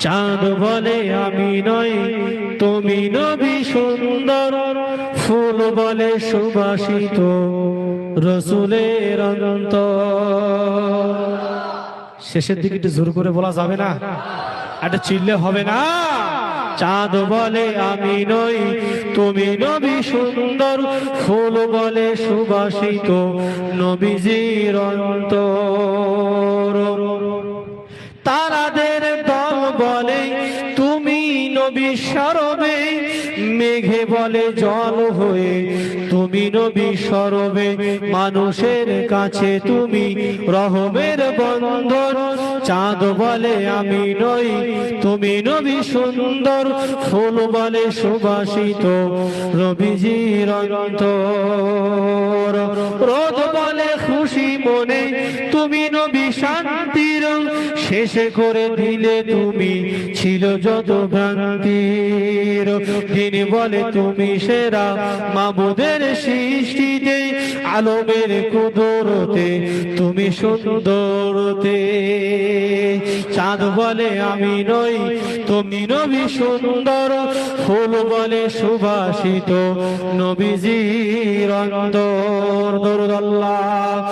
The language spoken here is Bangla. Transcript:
চাঁদ বলে আমি নই তুমি নবী সুন্দর, ফুল বলে সুবাসিত রসুলের অন্তর। শেষের দিকে একটু জোর করে বলা যাবে না? একটা চিল্লে হবে না? চাঁদ বলে আমি নই তুমি নবী সুন্দর, ফুল বলে সুবাসিত নবীজির অন্তর। তারাদের দল বলে তুমি নবী সরবে, মেঘে বলে জল হয়ে তুমি নবী সরবে, মানুষের কাছে তুমি রহমের বন্ধন। চাঁদ বলে আমি নই তুমি নবী সুন্দর, ফুল বলে সুবাসিত নবীজির অন্তর। রোদ বলে খুশি মনে তুমি নবী শান্তির, শেষে করে দিলে তুমি ছিল যত ভ্রান্তির। দিন বলে তুমি সেরা মাবুদের সৃষ্টিতে, আলমের কুদরতে তুমি সুন্দরতে। চাঁদ বলে আমি নই তুমি নবী সুন্দর, ফুল বলে সুবাসিত নবীজির অন্তর। দরুদ আল্লাহ।